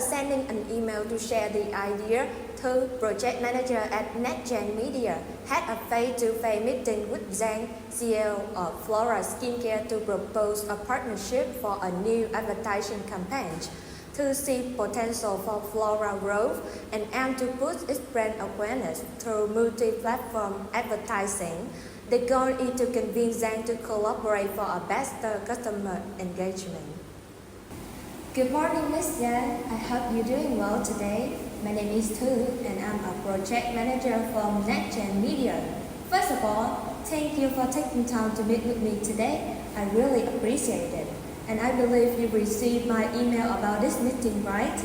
sending an email to share the idea, Thư, project manager at NextGen Media, had a face-to-face meeting with Zhang, CEO of Flora Skincare, to propose a partnership for a new advertising campaign. To see potential for Flora growth and aim to boost its brand awareness through multi-platform advertising. The goal is to convince Zhang to collaborate for a better customer engagement. Good morning, Ms. Zhang. I hope you're doing well today. My name is Thư and I'm a project manager from NextGen Media. First of all, thank you for taking time to meet with me today. I really appreciate it. And I believe you received my email about this meeting, right?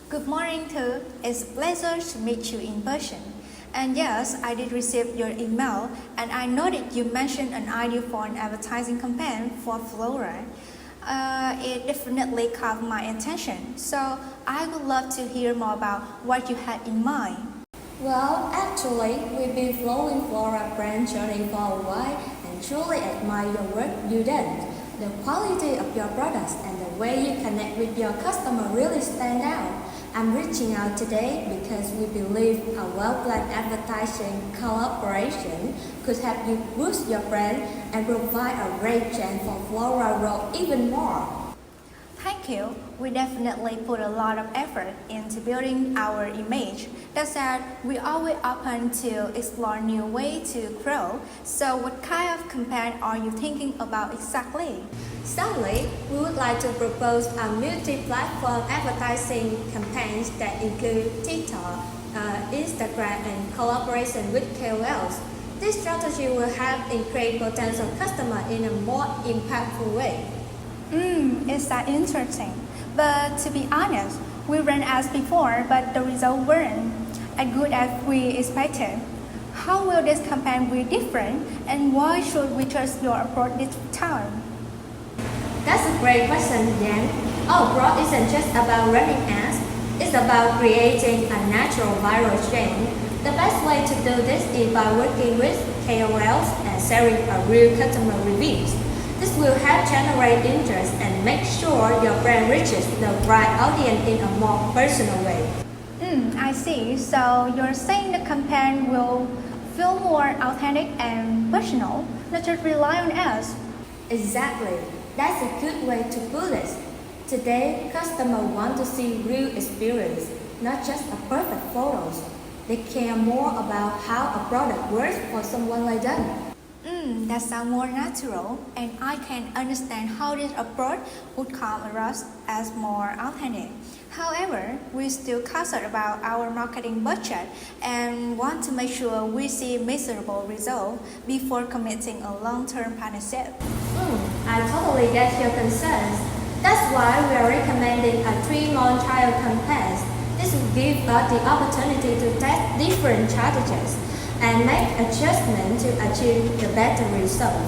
Good morning, Thư. It's a pleasure to meet you in person. And yes, I did receive your email, and I noted you mentioned an idea for an advertising campaign for Flora. It definitely caught my attention, so I would love to hear more about what you had in mind. Well, actually, we've been following Flora brand journey for a while and truly admire your work you done. The quality of your products and the way you connect with your customer really stand out. I'm reaching out today because we believe a well-planned advertising collaboration could help you boost your brand and provide a great chance for Flora to grow even more. Thank you. We definitely put a lot of effort into building our image. That said, we always open to explore new ways to grow. So what kind of campaign are you thinking about exactly? Sadly, we would like to propose a multi-platform advertising campaigns that include TikTok, Instagram, and collaboration with KOLs. This strategy will help increase potential customers in a more impactful way. Is that interesting? But to be honest, we ran ads before, but the results weren't as good as we expected. How will this campaign be different, and why should we trust your approach this time? That's a great question, Yan. Our approach isn't just about running ads, it's about creating a natural viral chain. The best way to do this is by working with KOLs and sharing a real customer reviews. This will help generate interest and make sure your brand reaches the right audience in a more personal way. I see. So you're saying the campaign will feel more authentic and personal, not just rely on ads. Exactly. That's a good way to put it. Today, customers want to see real experience, not just a perfect photos. They care more about how a product works for someone like them. That sounds more natural, and I can understand how this approach would come across as more authentic. However, we still concerned about our marketing budget and want to make sure we see measurable results before committing a long-term partnership. I totally get your concerns. That's why we are recommending a 3-month trial campaign. This will give us the opportunity to test different strategies and make adjustments to achieve the better result.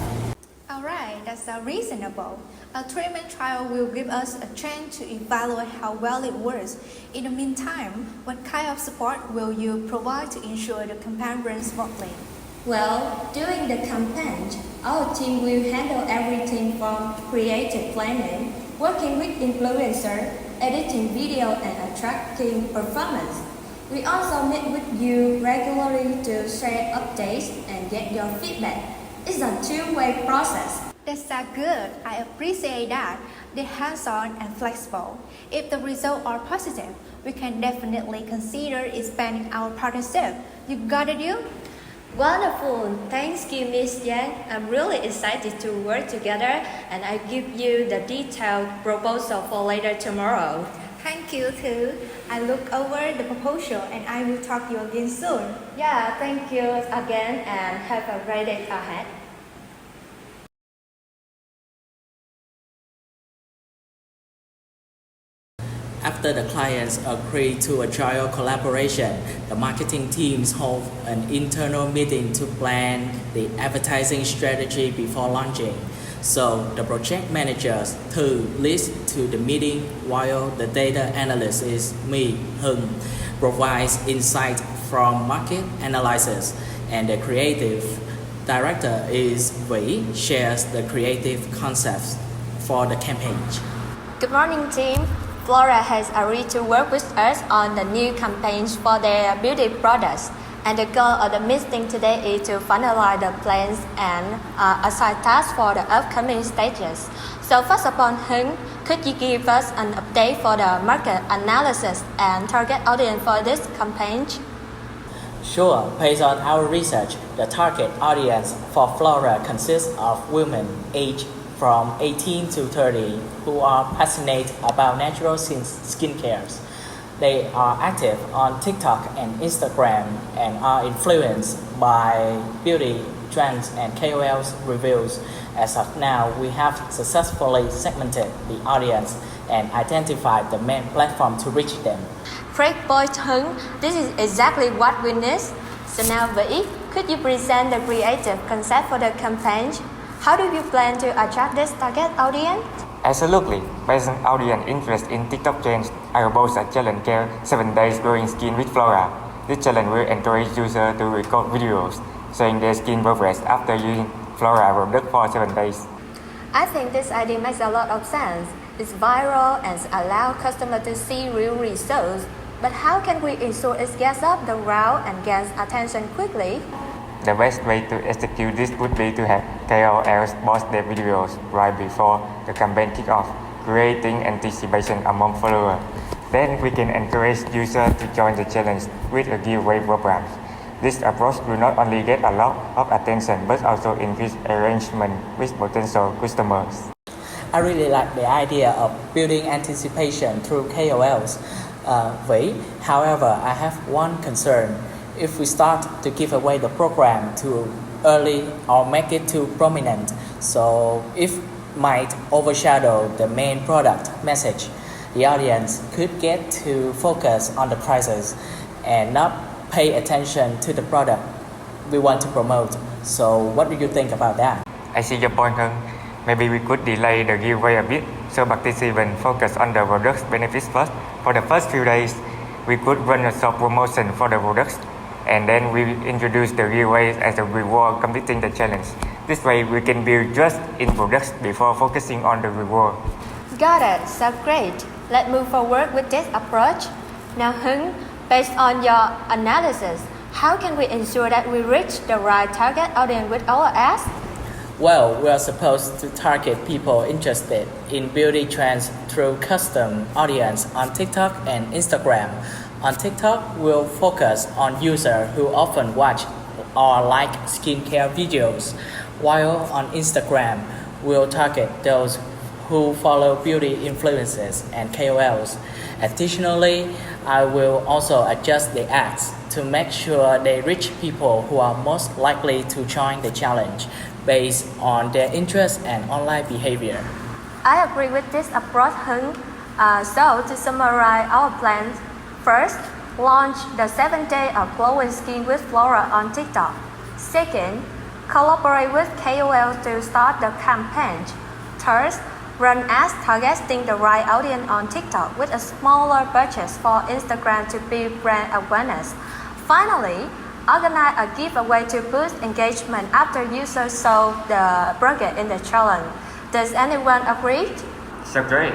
Alright, that's reasonable. A 3-month trial will give us a chance to evaluate how well it works. In the meantime, what kind of support will you provide to ensure the campaign runs smoothly? Well, during the campaign, our team will handle everything from creative planning, working with influencers, editing video, and tracking performance. We also meet with you regularly to share updates and get your feedback. It's a two-way process. That's good. I appreciate that. They're hands-on and flexible. If the results are positive, we can definitely consider expanding our partnership. You got a deal? Wonderful. Thanks you, Ms. Yang. I'm really excited to work together, and I give you the detailed proposal for later tomorrow. Thank you, Thư. I look over the proposal and I will talk to you again soon. Yeah, thank you again and have a great day ahead. After the clients agree to a trial collaboration, the marketing teams hold an internal meeting to plan the advertising strategy before launching. So the project managers Thư leads to the meeting while the data analyst is me, Hưng, provides insight from market analysis, and the creative director is Vĩ, shares the creative concepts for the campaign. Good morning, team. Flora has agreed to work with us on the new campaigns for their beauty products. And the goal of the meeting today is to finalize the plans and assign tasks for the upcoming stages. So first of all, Hưng, could you give us an update for the market analysis and target audience for this campaign? Sure, based on our research, the target audience for Flora consists of women aged from 18 to 30 who are passionate about natural skincare. They are active on TikTok and Instagram and are influenced by beauty trends and KOLs reviews. As of now, we have successfully segmented the audience and identified the main platform to reach them. Great point, Hưng. This is exactly what we need. So now, Vĩ, could you present the creative concept for the campaign? How do you plan to attract this target audience? Absolutely. Based on audience interest in TikTok trends, I propose a challenge called 7 Days Growing Skin with Flora. This challenge will encourage users to record videos showing their skin progress after using Flora product for 7 days. I think this idea makes a lot of sense. It's viral and allows customers to see real results. But how can we ensure it gets up the ground and gets attention quickly? The best way to execute this would be to have KOLs post their videos right before the campaign kicks off, creating anticipation among followers. Then we can encourage users to join the challenge with a giveaway program. This approach will not only get a lot of attention but also increase engagement with potential customers. I really like the idea of building anticipation through KOLs. Vĩ, however, I have one concern. If we start to give away the program too early or make it too prominent, so it might overshadow the main product message. The audience could get to focus on the prices and not pay attention to the product we want to promote. So what do you think about that? I see your point, Hưng. Maybe we could delay the giveaway a bit so participants focus on the product's benefits first. For the first few days, we could run a soft promotion for the products and then we introduce the giveaways as a reward completing the challenge. This way we can build trust in products before focusing on the reward. Got it, so great. Let's move forward with this approach. Now Hưng, based on your analysis, how can we ensure that we reach the right target audience with our ads? Well, we are supposed to target people interested in beauty trends through custom audience on TikTok and Instagram. On TikTok, we'll focus on users who often watch or like skincare videos, while on Instagram, we'll target those who follow beauty influencers and KOLs. Additionally, I will also adjust the ads to make sure they reach people who are most likely to join the challenge based on their interests and online behavior. I agree with this approach, Hưng. So to summarize our plans, first, launch the 7 Days of Glowing Skin with Flora on TikTok. Second, collaborate with KOLs to start the campaign. Third, run ads targeting the right audience on TikTok with a smaller budget for Instagram to build brand awareness. Finally, organize a giveaway to boost engagement after users saw the product in the challenge. Does anyone agree? So great.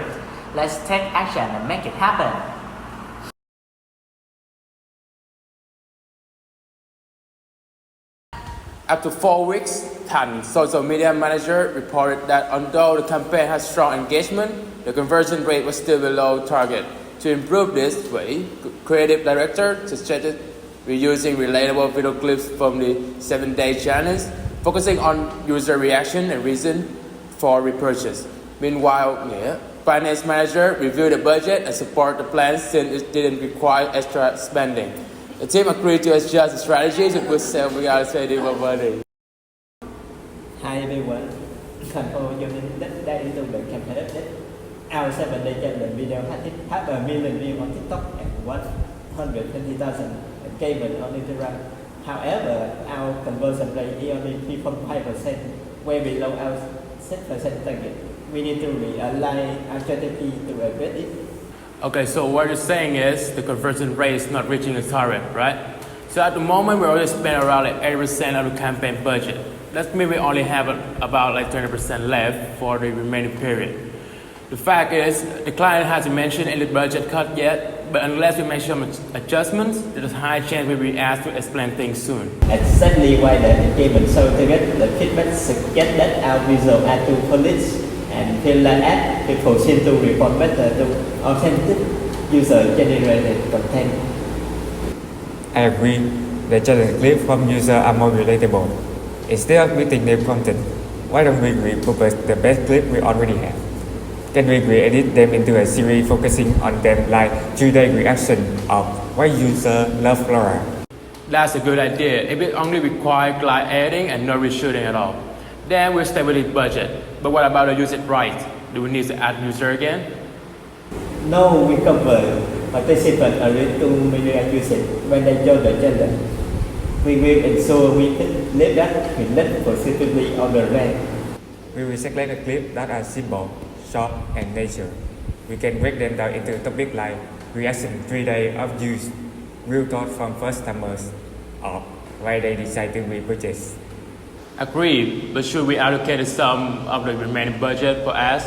Let's take action and make it happen. After 4 weeks, Thanh, social media manager, reported that although the campaign has strong engagement, the conversion rate was still below target. To improve this, Vĩ, creative director, suggested reusing relatable video clips from the 7-day challenge, focusing on user reaction and reason for repurchase. Meanwhile, Nghĩa, finance manager, reviewed the budget and support the plan since it didn't require extra spending. The team agreed to adjust the strategy to boost sales without saving money. Hi everyone, confirm joining that into the campaign update. Our 7-day challenge video had a million views on TikTok and 120,000 engagement on Instagram. However, our conversion rate is only 3.5%, way below our 6% target. We need to realign our strategy to address it. Okay, so what you're saying is the conversion rate is not reaching the target, right? So at the moment, we already spend around like 80% of the campaign budget. That means we only have about like 20% left for the remaining period. The fact is, the client hasn't mentioned any budget cut yet, but unless we make some adjustments, there's a high chance we'll be asked to explain things soon. Exactly why the engagement survey, the feedback suggests that our visual add to police and feel like app people seem to respond better to authentic user-generated content. I agree. The challenge clips from users are more relatable. Instead of meeting their content, why don't we repurpose the best clip we already have? Can we re-edit them into a series focusing on them like 3-day reaction of why users love Flora? That's a good idea. If it only requires glide editing and no reshooting at all, then we'll stay with the budget. But what about the use it right? Do we need to add user again? No, we cover participants already to media usage when they join the challenge. We will ensure we let that reflect positively on the rank. We will select a clip that are simple, short, and nature. We can break them down into topics like reaction 3 days of use, real thought from first timers, or why they decide to repurchase. Agreed, but should we allocate some of the remaining budget for ads?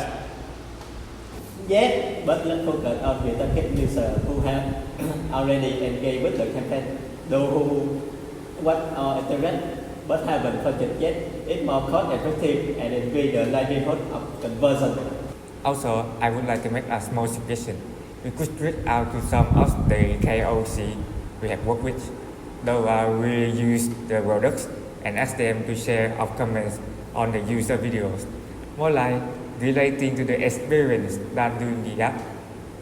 Yes, but let's focus on the target users who have already engaged with the campaign. Those who watch our internet but haven't purchased yet, it's more cost effective and increase the likelihood of conversion. Also, I would like to make a small suggestion. We could reach out to some of the KOC we have worked with, those who really use the products, and ask them to share our comments on the user videos. More like relating to the experience than doing the app.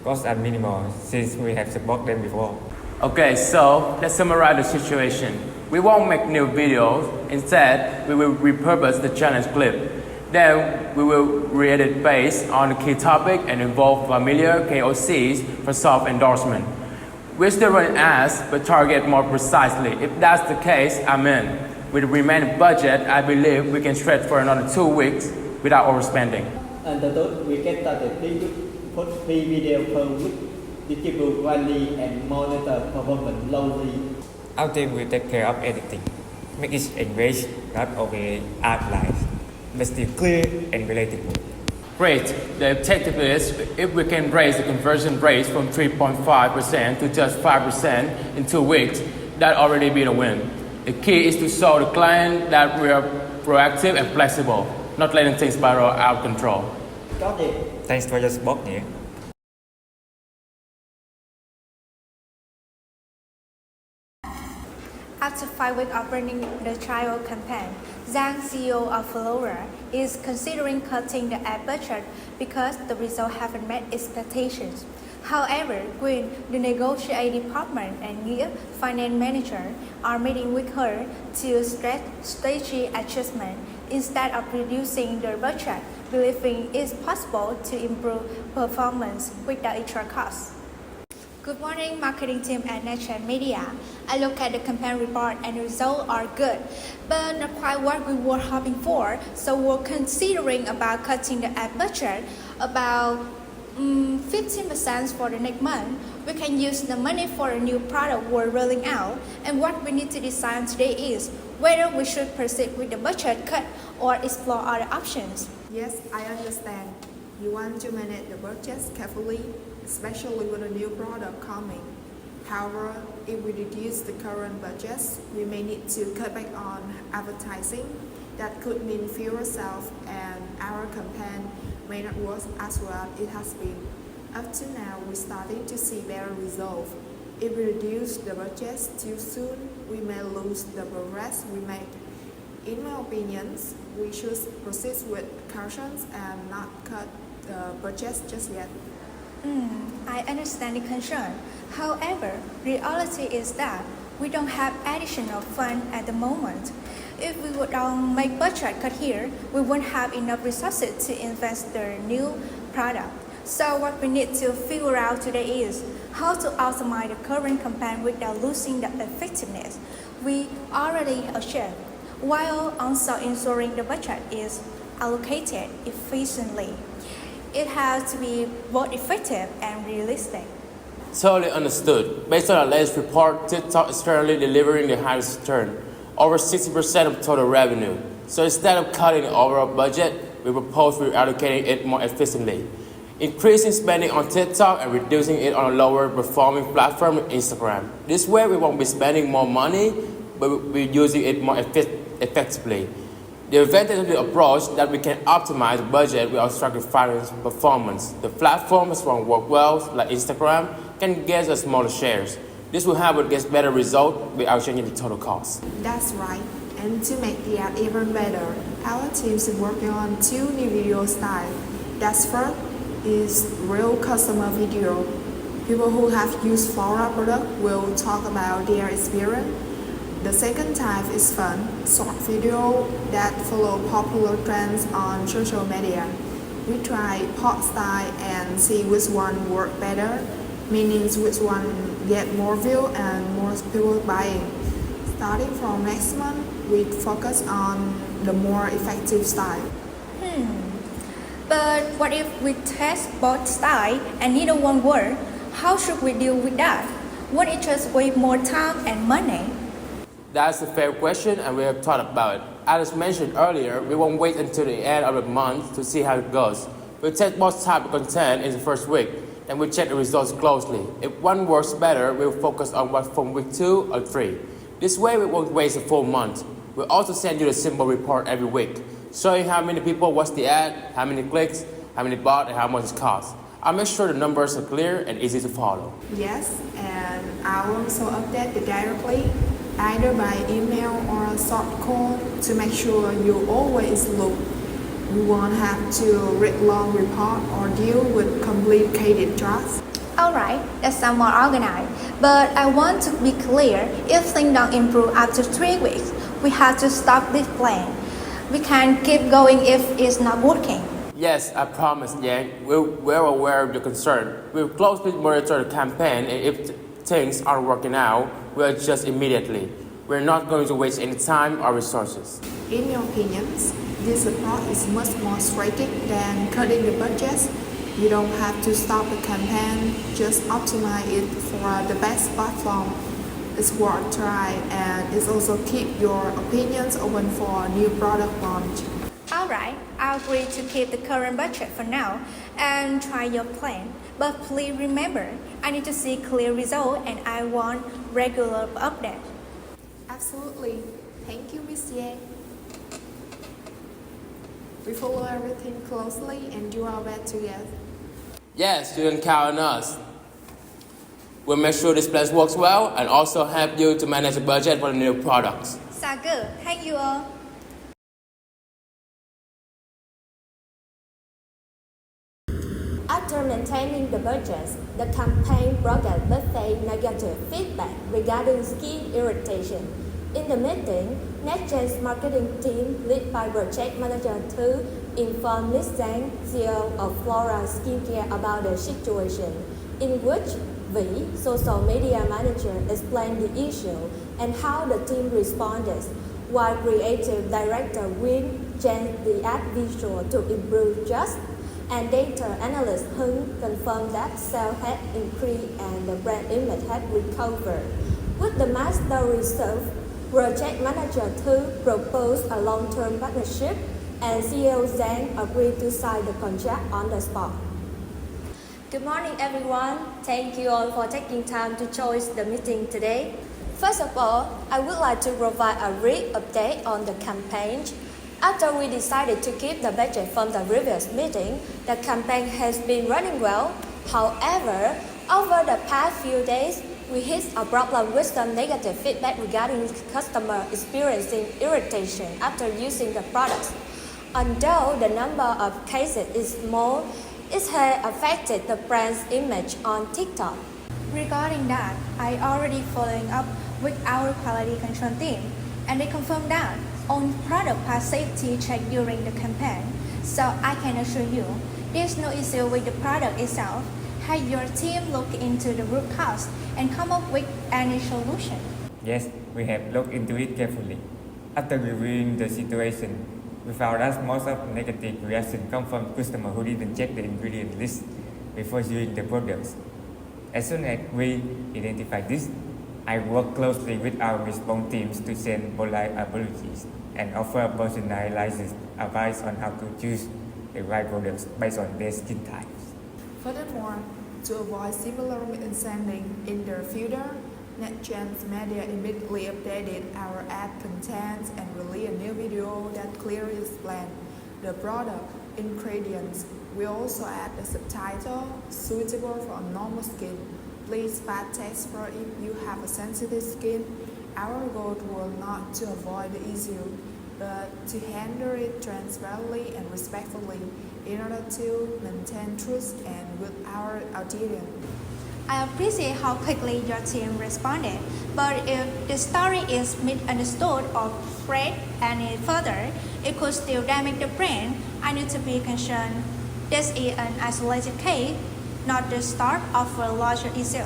Costs are minimal since we have supported them before. Okay, so let's summarize the situation. We won't make new videos. Instead, we will repurpose the challenge clip. Then we will re-edit based on the key topic and involve familiar KOCs for self-endorsement. We still run ads, but target more precisely. If that's the case, I'm in. With the remaining budget, I believe we can stretch for another 2 weeks without overspending. And the third, we can start a put 3 videos per week, distribute widely and monitor performance locally. Our team will take care of editing, make it engaging, not only art-like, but still clear and relatable. Great. The objective is if we can raise the conversion rate from 3.5% to just 5% in 2 weeks, that already be a win. The key is to show the client that we are proactive and flexible, not letting things spiral out of control. Got it. Thanks for your support, Nghĩa. After 5 weeks of running the trial campaign, Zhang, CEO of Flora, is considering cutting the ad budget because the results haven't met expectations. However, Quinn, the negotiating department, and Nghĩa, finance manager, are meeting with her to stress strategy adjustment instead of reducing their budget, believing it's possible to improve performance without extra costs. Good morning, marketing team at NetGen Media. I look at the campaign report and the results are good, but not quite what we were hoping for. So we're considering about cutting the ad budget about 15% for the next month. We can use the money for a new product we're rolling out. And what we need to decide today is whether we should proceed with the budget cut or explore other options. Yes, I understand. You want to manage the budget carefully, especially with a new product coming. However, if we reduce the current budgets, we may need to cut back on advertising. That could mean fewer sales and our campaign may not work as well as it has been. Up to now, we're starting to see better results. If we reduce the budgets too soon, we may lose the progress we made. In my opinion, we should proceed with caution and not cut the budgets just yet. I understand the concern. However, reality is that we don't have additional funds at the moment. If we would make budget cut here, we won't have enough resources to invest in the new product. So what we need to figure out today is how to optimize the current campaign without losing the effectiveness we already achieved, while also ensuring the budget is allocated efficiently. It has to be both effective and realistic. Totally understood. Based on our latest report, TikTok is currently delivering the highest return, over 60% of total revenue. So instead of cutting the overall budget, we propose reallocating it more efficiently. increasing spending on TikTok and reducing it on a lower performing platform, Instagram. This way, we won't be spending more money, but we're using it more effectively. The advantage of the approach that we can optimize budget without sacrificing performance. The platforms that work well, like Instagram, can get us smaller shares. This will help us get better results without changing the total cost. That's right. And to make the ad even better, our teams is working on 2 new video styles. That's first is real customer video. People who have used Flora product will talk about their experience. The second type is fun, short video that follow popular trends on social media. We try pot style and see which one work better, meaning which one get more view and more people buying. Starting from next month, we focus on the more effective style. But what if we test both style and neither one work? How should we deal with that? Won't it just waste more time and money? That's a fair question, and we have thought about it. As mentioned earlier, we won't wait until the end of the month to see how it goes. We'll test both type of content in the first week, then we'll check the results closely. If one works better, we'll focus on what from week 2 or 3. This way, we won't waste a full month. We'll also send you a simple report every week, showing how many people watch the ad, how many clicks, how many bought, and how much it costs. I'll make sure the numbers are clear and easy to follow. Yes, and I will also update it directly, either by email or a short call to make sure you always look. You won't have to read long report or deal with complicated charts. Alright, that sounds more organized. But I want to be clear, if things don't improve after 3 weeks, we have to stop this plan. We can't keep going if it's not working. Yes, I promise, Yang. We're aware of the concern. We'll closely monitor the campaign, and if things aren't working out, we'll adjust immediately. We're not going to waste any time or resources. In your opinions, this approach is much more strategic than cutting the budget. You don't have to stop the campaign, just optimize it for the best platform. It's worth try, and it's also keep your opinions open for a new product launch. Alright, I agree to keep the current budget for now and try your plan. But please remember, I need to see clear results and I want regular updates. Absolutely. Thank you, Miss Yang. We follow everything closely and do our best together. Yes, you can count on us. We'll make sure this plan works well and also help you to manage the budget for the new products. Sounds good. Thank you all. After maintaining the budget, the campaign brought very negative feedback regarding skin irritation. In the meeting, NetGen's marketing team, led by Project Manager Thu, informed Ms. Zhang, CEO of Flora Skincare, about the situation, in which Vĩ, social media manager, explained the issue and how the team responded, while creative director Win changed the ad visual to improve just, and data analyst Hưng confirmed that sales had increased and the brand image had recovered. With the master reserve, Project Manager Thu proposed a long-term partnership, and CEO Zhang agreed to sign the contract on the spot. Good morning, everyone. Thank you all for taking time to join the meeting today. First of all, I would like to provide a brief update on the campaign. After we decided to keep the budget from the previous meeting, the campaign has been running well. However, over the past few days, we hit a problem with some negative feedback regarding customer experiencing irritation after using the products. Although the number of cases is small, it has affected the brand's image on TikTok. Regarding that, I already following up with our quality control team, and they confirmed that all product pass safety check during the campaign. So I can assure you, there's no issue with the product itself. Have your team look into the root cause and come up with any solution? Yes, we have looked into it carefully. After reviewing the situation, we found that most of the negative reaction come from customers who didn't check the ingredient list before using the products. As soon as we identify this, I work closely with our response teams to send polite apologies and offer personalized advice on how to choose the right products based on their skin types. Furthermore, to avoid similar misunderstanding in the future, NetGen's media immediately updated our ad contents and released a new video that clearly explains the product ingredients. We also add a subtitle suitable for normal skin. Please pass text for if you have a sensitive skin. Our goal was not to avoid the issue, but to handle it transparently and respectfully in order to maintain trust and with our audience. I appreciate how quickly your team responded, but if the story is misunderstood or spread any further, it could still damage the brand. I need to be concerned. This is an isolated case, not the start of a larger issue.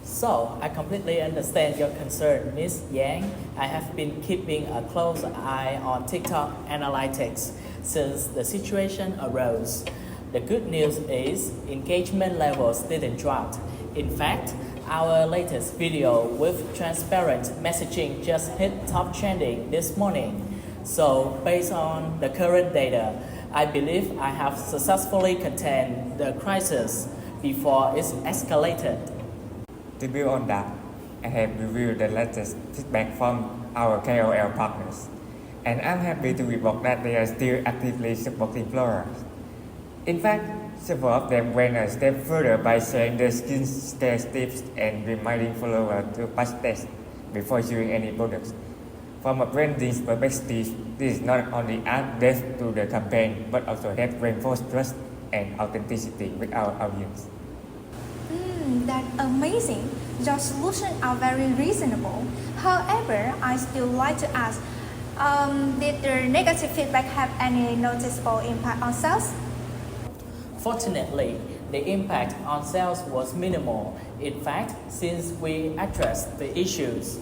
So, I completely understand your concern, Ms. Yang. I have been keeping a close eye on TikTok analytics since the situation arose. The good news is engagement levels didn't drop. In fact, our latest video with transparent messaging just hit top trending this morning. So, based on the current data, I believe I have successfully contained the crisis before it escalated. To build on that, I have reviewed the latest feedback from our KOL partners, and I'm happy to report that they are still actively supporting Flora. In fact, several of them went a step further by sharing their skincare tips and reminding followers to pass tests before using any products. From a branding perspective, this is not only add depth to the campaign, but also help reinforce trust and authenticity with our audience. That's amazing. Your solutions are very reasonable. However, I still like to ask, did the negative feedback have any noticeable impact on sales? Fortunately, the impact on sales was minimal. In fact, since we addressed the issues,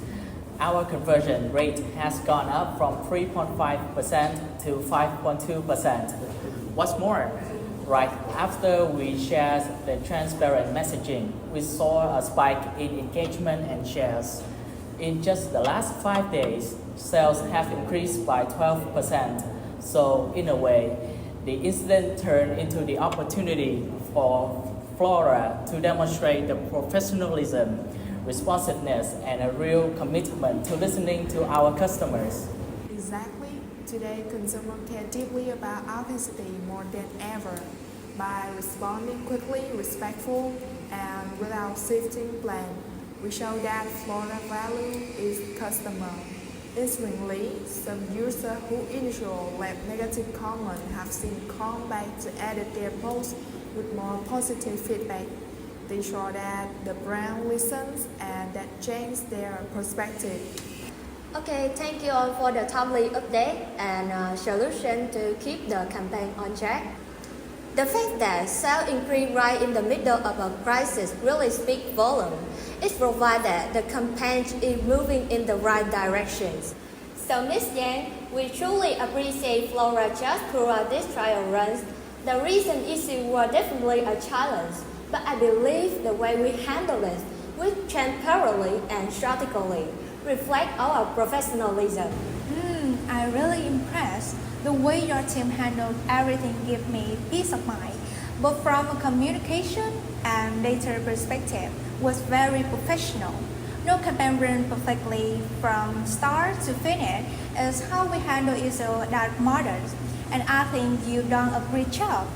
our conversion rate has gone up from 3.5% to 5.2%. What's more, right after we shared the transparent messaging, we saw a spike in engagement and shares. In just the last 5 days, sales have increased by 12%. So, in a way, the incident turned into the opportunity for Flora to demonstrate the professionalism, responsiveness, and a real commitment to listening to our customers. Exactly. Today, consumers care deeply about authenticity more than ever. By responding quickly, respectful, and without shifting blame, we show that Flora value is customer. Interestingly, some users who initially left negative comments have since come back to edit their posts with more positive feedback. They show that the brand listens and that changes their perspective. Okay, thank you all for the timely update and solution to keep the campaign on track. The fact that sales increased right in the middle of a crisis really speaks volume. It provides that the campaign is moving in the right directions. So, Ms. Yang, we truly appreciate Flora just throughout this trial runs. The recent issue was definitely a challenge, but I believe the way we handle it with transparently and strategically reflect our professionalism. I'm really impressed. The way your team handled everything gave me peace of mind. But from a communication and data perspective, was very professional. No campaign ran perfectly from start to finish. Is how we handle issues that matters, and I think you've done a great job.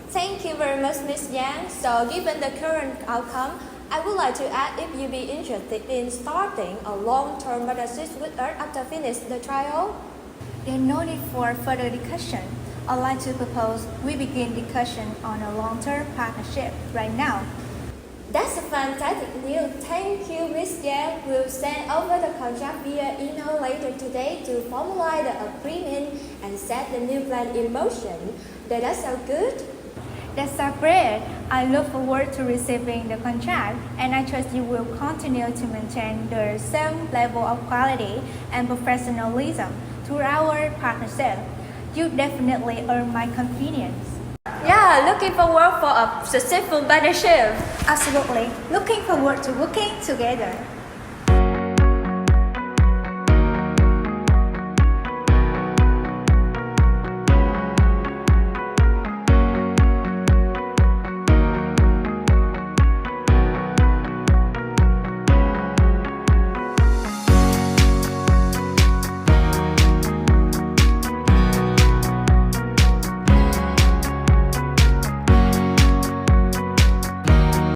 Thank you very much, Ms. Yang. So, given the current outcome, I would like to ask if you'd be interested in starting a long-term partnership with us after finish the trial. There's no need for further discussion. I'd like to propose we begin discussion on a long-term partnership right now. That's a fantastic news. Thank you, Ms. Yang. We'll send over the contract via email later today to formalize the agreement and set the new plan in motion. Does that sound good? That's so great. I look forward to receiving the contract, and I trust you will continue to maintain the same level of quality and professionalism through our partnership. You definitely earn my confidence. Yeah, looking forward for a successful partnership. Absolutely. Looking forward to working together.